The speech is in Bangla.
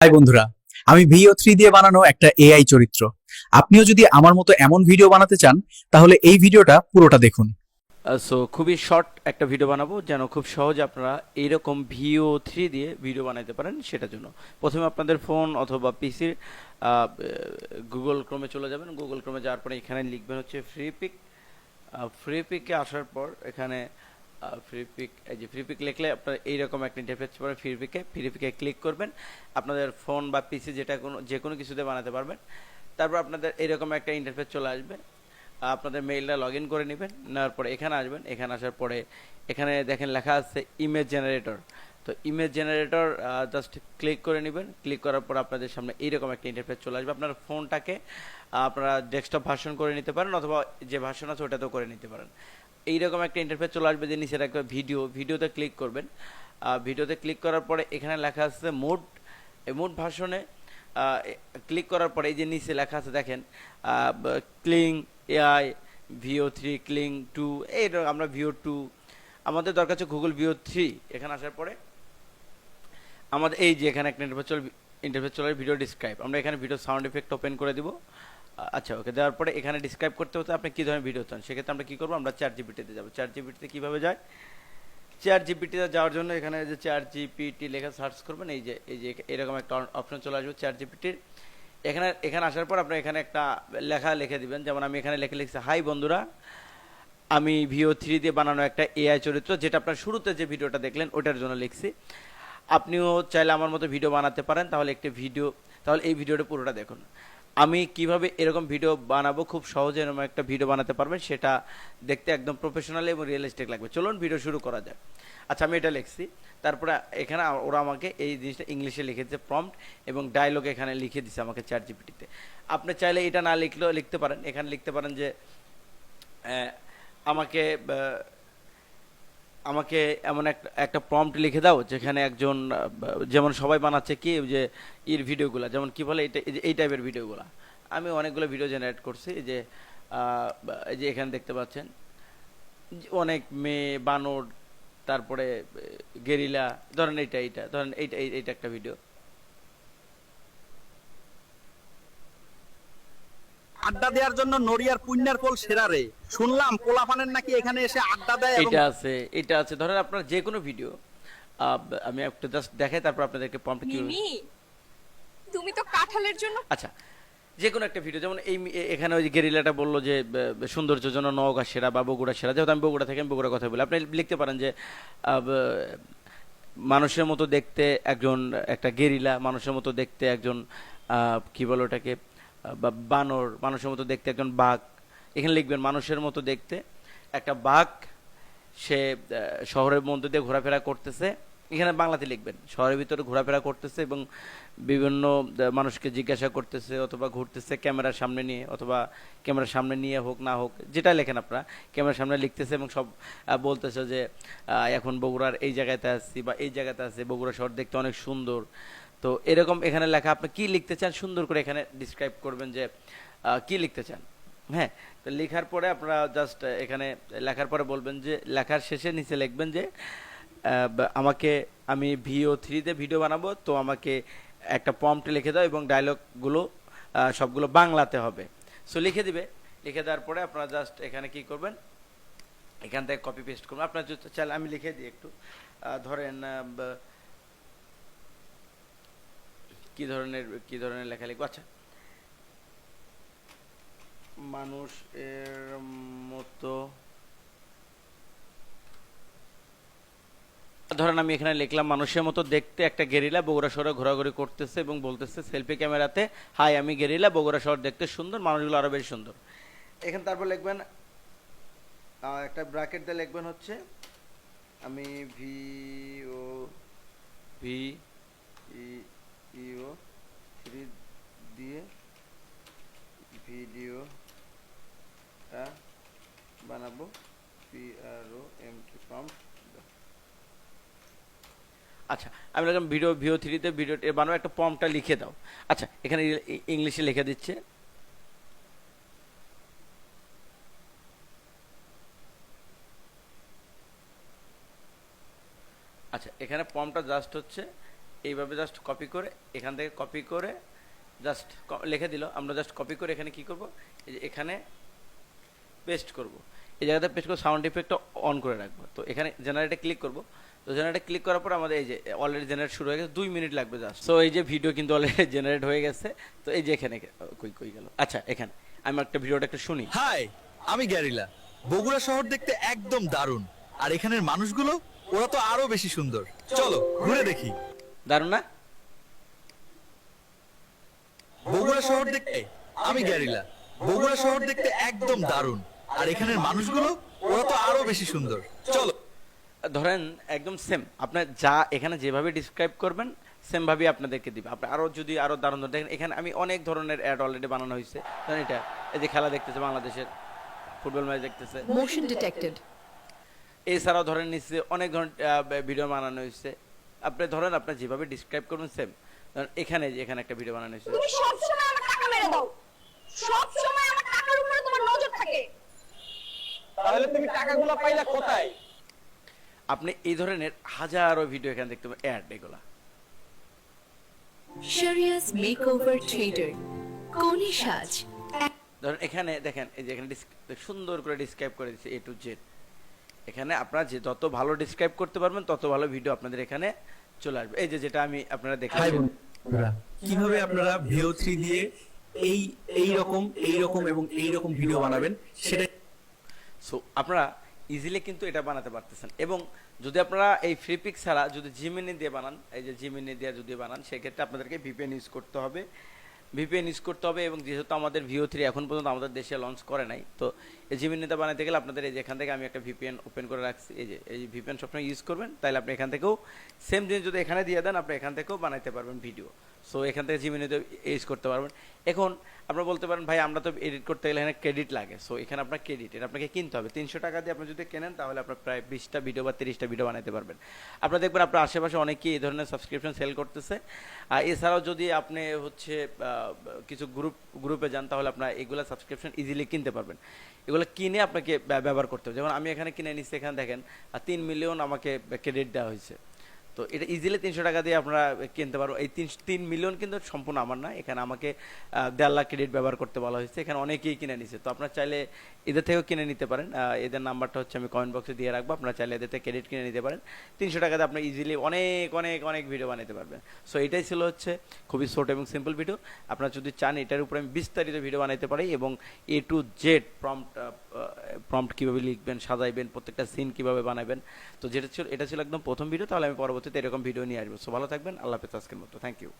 হাই বন্ধুরা, আমি VO3 দিয়ে বানানো একটা এআই চরিত্র। আপনিও যদি আমার মতো এমন ভিডিও বানাতে চান তাহলে এই ভিডিওটা পুরোটা দেখুন। খুবই শর্ট একটা ভিডিও বানাবো যেন খুব সহজে আপনারা এইরকম VO3 দিয়ে ভিডিও বানাতে পারেন। সেটার জন্য প্রথমে আপনাদের ফোন অথবা পিসির গুগল ক্রোমে চলে যাবেন। গুগল ক্রোমে যাওয়ার পরে এখানে লিখবেন হচ্ছে ফ্রি পিকে আসার পর এখানে ফ্রি পিক লিখলে আপনার এইরকম একটা ইন্টারফেস পাবেন। ফ্রি পিকে ক্লিক করবেন, আপনাদের ফোন বা পিসি যে কোনো কিছুতে বানাতে পারবেন। তারপর আপনাদের এইরকম একটা ইন্টারফেস চলে আসবে। আপনাদের মেইলটা লগ ইন করে নেবেন, নেওয়ার পরে এখানে আসবেন। এখানে আসার পরে এখানে দেখেন লেখা আছে ইমেজ জেনারেটর। তো ইমেজ জেনারেটর জাস্ট ক্লিক করে নেবেন। ক্লিক করার পর আপনাদের সামনে এইরকম একটা ইন্টারফেস চলে আসবে। আপনার ফোনটাকে আপনারা ডেস্কটপ ভার্সন করে নিতে পারেন অথবা যে ভার্সন আছে ওটাতেও করে নিতে পারেন। এইরকম একটা ইন্টারফেস চলে আসবে, যে নিচে রাখবে ভিডিওতে ক্লিক করবেন। ভিডিওতে ক্লিক করার পরে এখানে লেখা আছে মোড ভার্সনে ক্লিক করার পরে এই যে নিচে লেখা আছে দেখেন ক্লিং এআই VO3 ক্লিং 2, এই আমরা VO2 আমাদের দরকার হচ্ছে গুগল VO3। এখানে আসার পরে আমাদের এই যে এখানে একটা ইন্টারফেস চলে ভিডিও ডিসক্রাইব। আমরা এখানে ভিডিও সাউন্ড এফেক্ট ওপেন করে দিব। আচ্ছা, ওকে দেওয়ার পরে এখানে ডিসক্রাইব করতে হতে আপনি কী ধরনের ভিডিও চান। সেক্ষেত্রে আমরা কী করবো, আমরা চ্যাট যাবো। চ্যাট কীভাবে যায়, চ্যাট যাওয়ার জন্য এখানে যে চ্যাট লেখা সার্চ করবেন। এই যে এরকম একটা অপশন চলে আসবে চ্যাট। এখানে আসার পর আপনি এখানে একটা লেখা লিখে দিবেন। যেমন আমি এখানে লিখছি, হাই বন্ধুরা, আমি VO3 দিয়ে বানানো একটা এআই চরিত্র, যেটা আপনার শুরুতে যে ভিডিওটা দেখলেন ওটার জন্য লিখছি। আপনিও চাইলে আমার মতো ভিডিও বানাতে পারেন। তাহলে এই ভিডিওটা পুরোটা দেখুন। আমি কিভাবে এরকম ভিডিও বানাবো, খুব সহজে এরকম একটা ভিডিও বানাতে পারবেন, সেটা দেখতে একদম প্রফেশনাল এবং রিয়েলিস্টিক লাগবে। চলুন ভিডিও শুরু করা যায়। আচ্ছা, আমি এটা লিখছি। তারপরে এখানে ওরা আমাকে এই জিনিসটা ইংলিশে লিখে দিচ্ছে প্রম্পট, এবং ডায়লগ এখানে লিখে দিচ্ছে আমাকে চ্যাট। আপনি চাইলে এটা না লিখলেও লিখতে পারেন। এখানে লিখতে পারেন যে আমাকে আমাকে এমন একটা প্রম্পট লিখে দাও যেখানে একজন যেমন সবাই বানাচ্ছে কি যে ভিডিওগুলো, যেমন কি বলে এই টাইপের ভিডিওগুলো। আমি অনেকগুলো ভিডিও জেনারেট করছি। এই যে এখানে দেখতে পাচ্ছেন অনেক মেয়ে বানর, তারপরে গেরিলা, ধরেন এইটা ধরেন এইটা একটা ভিডিও। আড্ডা দেওয়ার জন্য নড়িয়ার পুণ্যার কোল সেরা রে। শুনলাম পোলাপানের নাকি এখানে এসে আড্ডা দেয় এবং এটা আছে ধরেন আপনার যে কোনো ভিডিও। আমি একটু জাস্ট দেখাই, তারপর আপনাদেরকে প্রম্পট কি। মিমি, তুমি তো কাঁঠালের জন্য। আচ্ছা, যে কোনো একটা ভিডিও, যেমন এখানে ওই যে গেরিলাটা বললো যে সৌন্দর্যের জন্য নওগাঁ সেরা বা বগুড়া সেরা। যেহেতু আমি বগুড়া থেকে, আমি বগুড়ার কথা বলি। আপনি লিখতে পারেন যে মানুষের মতো দেখতে একটা গেরিলা, মানুষের মতো দেখতে একজন কি বলো ওটাকে, বা বানর, মানুষের মতো দেখতে একজন বাঘ। এখানে লিখবেন মানুষের মতো দেখতে একটা বাঘ, সে শহরের মধ্যে দিয়ে ঘোরাফেরা করতেছে। এখানে বাংলাতে লিখবেন শহরের ভিতরে ঘোরাফেরা করতেছে এবং বিভিন্ন মানুষকে জিজ্ঞাসা করতেছে অথবা ঘুরতেছে ক্যামেরার সামনে নিয়ে, অথবা ক্যামেরার সামনে নিয়ে হোক না হোক, যেটা লেখেন আপনারা, ক্যামেরার সামনে লিখতেছে এবং সব বলতেছে যে এখন বগুড়ার এই জায়গাতে আসছি বা এই জায়গাতে আছে, বগুড়া শহর দেখতে অনেক সুন্দর। তো এরকম এখানে লেখা, আপনি কি লিখতে চান সুন্দর করে এখানে ডিসক্রাইব করবেন যে কি লিখতে চান। হ্যাঁ, তো লেখার পরে আপনারা জাস্ট এখানে লেখার পরে বলবেন যে, লেখার শেষে নিচে লিখবেন যে আমি VO3 ভিডিও বানাবো, তো আমাকে একটা প্রম্পট লিখে দাও এবং ডায়লগগুলো সবগুলো বাংলাতে হবে। সো লিখে দিবে। লিখে দেওয়ার পরে আপনারা জাস্ট এখানে কি করবেন, এখান থেকে কপি পেস্ট করবেন। আপনার চাইলে আমি লিখে দিই একটু, ধরেন কি ধরনের লেখা লিখবো। আচ্ছা, মানুষ এর মতো, ধরেন আমি এখানে লিখলাম মানুষের মতো দেখতে একটা গেরিলা বগুড়া শহরে ঘোরাঘুরি করতেছে এবং বলতেছে সেলফি ক্যামেরাতে, হাই আমি গেরিলা, বগুড়া শহর দেখতে সুন্দর, মানুষগুলো আরো বেশি সুন্দর। এখানে তারপর লিখবেন একটা ব্র্যাকেট দিয়ে লিখবেন হচ্ছে আমি VO3 দিয়ে ভিডিওটা বানাবো, PROMPT। আচ্ছা, আমি লিখলাম VO3 ভিডিও বানাবো, একটা প্রম্পটটা লিখে দাও। আচ্ছা, এখানে ইংলিশে লিখে দিচ্ছে। আচ্ছা, এখানে প্রম্পটটা জাস্ট হচ্ছে এইভাবে জাস্ট কপি করে এখান থেকে কপি করে জাস্ট লিখে দিল, আমরা জাস্ট কপি করে এখানে কি করব, এই যে এখানে পেস্ট করব, এই জায়গাতে পেস্ট করে সাউন্ড ইফেক্টটা অন করে রাখবো। তো এখানে জেনারেটে ক্লিক করব, তো জেনারেটে ক্লিক করার পর আমাদের এই যে অলরেডি জেনারেট শুরু হয়ে গেছে, 2 মিনিট লাগবে জাস্ট। সো এই যে ভিডিও কিন্তু অলরেডি জেনারেট হয়ে গেছে। তো এই যে এখানে কই কই গেল, আচ্ছা এখানে আমি একটা ভিডিওটা একটু শুনি। হাই, আমি গ্যারিলা। বগুড়া শহর দেখতে একদম দারুণ, আর এখানের মানুষগুলো ওরা তো আরো বেশি সুন্দর। চলো ঘুরে দেখি। দারুণ না? বগুড়া শহর দেখতে আমি গ্যারিলা। বগুড়া শহর দেখতে একদম দারুণ, আর এখানের মানুষগুলো ওরা তো আরো বেশি সুন্দর। চলো। ধরেন একদম সেম আপনার যা এখানে যেভাবে ডিসক্রাইব করবেন সেম ভাবে আপনাদেরকে দিবে। আপনি আরো যদি আরো দারুণ দেখেন, এখানে আমি অনেক ধরনের অ্যাড অলরেডি বানানো হয়েছে। ধরেন এটা, এই যে খেলা দেখতেছে, বাংলাদেশের ফুটবল ম্যাচ দেখতেছে। Motion detected. এছাড়াও ধরেন নিচে অনেক ধরনের ভিডিও বানানো হয়েছে। আপনি ধরেন আপনার যেভাবে ডিসক্রাইব করবেন সেম। ধরেন এখানে যে এখানে একটা ভিডিও বানানো হয়েছে। তুমি সব সময় আমার টাকা মেরে দাও, সব সময় আমার টাকার উপরে তোমার নজর থাকে। তাহলে তুমি টাকাগুলো পাইলা কোথায়? আপনি এই ধরনের হাজারো ভিডিও এখানে দেখতে পাবেন, অ্যাড এগুলা। Sharia's Makeover Trader. Koni Shaj. ধরেন এখানে দেখেন, এই যে এখানে সুন্দর করে ডিসক্রাইব করে দিচ্ছে A to Z। এখানে আপনারা যে যত ভালো ডিসক্রাইব করতে পারবেন তত ভালো ভিডিও আপনাদের এখানে চলে আসবে। এই যে যেটা আমি আপনারা হাই দেখাচ্ছি, বন্ধুরা, কিভাবে আপনারা VO3 দিয়ে এই রকম এবং এই রকম ভিডিও বানাবেন সেটা সো আপনারা ইজিলি কিন্তু এটা বানাতে পারতেছেন। এবং যদি আপনারা এই ফ্রি পিক ছাড়া যদি জিমিনি দিয়ে বানান, এই যে জিমিনি দিয়ে যদি বানান, সেক্ষেত্রে আপনাদেরকে VPN ইউজ করতে হবে। VPN ইউজ করতে হবে, এবং যেহেতু আমাদের VO3 এখন পর্যন্ত আমাদের দেশে লঞ্চ করে নাই, তো এই জিমিনিতে বানাতে গেলে আপনাদের এই যে এখান থেকে আমি একটা VPN ওপেন করে রাখছি, এই যে VPN সবসময় ইউজ করবেন, তাহলে আপনি এখান থেকেও সেম জিনিস যদি এখানে দিয়ে দেন, আপনি এখান থেকেও বানাইতে পারবেন ভিডিও। সো এখান থেকে জিমিনিতে ইউজ করতে পারবেন। এখন আপনারা বলতে পারেন ভাই আমরা তো এডিট করতে গেলে এখানে ক্রেডিট লাগে। সো এখানে আপনার ক্রেডিট, এটা আপনাকে কিনতে হবে। 300 টাকা দিয়ে আপনি যদি কেনেন তাহলে আপনার প্রায় 20টা ভিডিও বা 30টা ভিডিও বানাতে পারবেন। আপনারা দেখবেন আপনার আশেপাশে অনেকেই এই ধরনের সাবস্ক্রিপশন সেল করতেছে। আর এছাড়াও যদি আপনি হচ্ছে কিছু গ্রুপে যান, তাহলে আপনার এগুলা সাবস্ক্রিপশন ইজিলি কিনতে পারবেন। এগুলো কিনে আপনাকে ব্যবহার করতে হবে। যেমন আমি এখানে কিনে নিচ্ছি, এখানে দেখেন 3 মিলিয়ন আমাকে ক্রেডিট দেওয়া হয়েছে। তো এটা ইজিলি 300 টাকা দিয়ে আপনারা কিনতে পারবো। এই 3 মিলিয়ন কিন্তু সম্পূর্ণ আমার না, এখানে আমাকে 1.5 লাখ ক্রেডিট ব্যবহার করতে বলা হয়েছে। এখানে অনেকেই কিনে নিছে, তো আপনারা চাইলে এদের থেকেও কিনে নিতে পারেন। এদের নাম্বারটা হচ্ছে আমি কমেন্ট বক্সে দিয়ে রাখবো, আপনারা চাইলে এদের থেকে ক্রেডিট কিনে নিতে পারেন। 300 টাকাতে আপনারা ইজিলি অনেক অনেক অনেক ভিডিও বানাতে পারবেন। সো এটাই ছিল হচ্ছে খুবই শর্ট এবং সিম্পল ভিডিও। আপনারা যদি চান এটার উপরে আমি বিস্তারিত ভিডিও বানাতে পারি, এবং A to Z প্রম্পট কীভাবে লিখবেন, সাজাইবেন, প্রত্যেকটা সিন কীভাবে বানাবেন। তো এটা ছিল একদম প্রথম ভিডিও। তাহলে আমি পরবর্তীতে এরকম ভিডিও নিয়ে আসবো। সো ভালো থাকবেন, আল্লাহ হাফেজ আজকের মতো, থ্যাংক ইউ।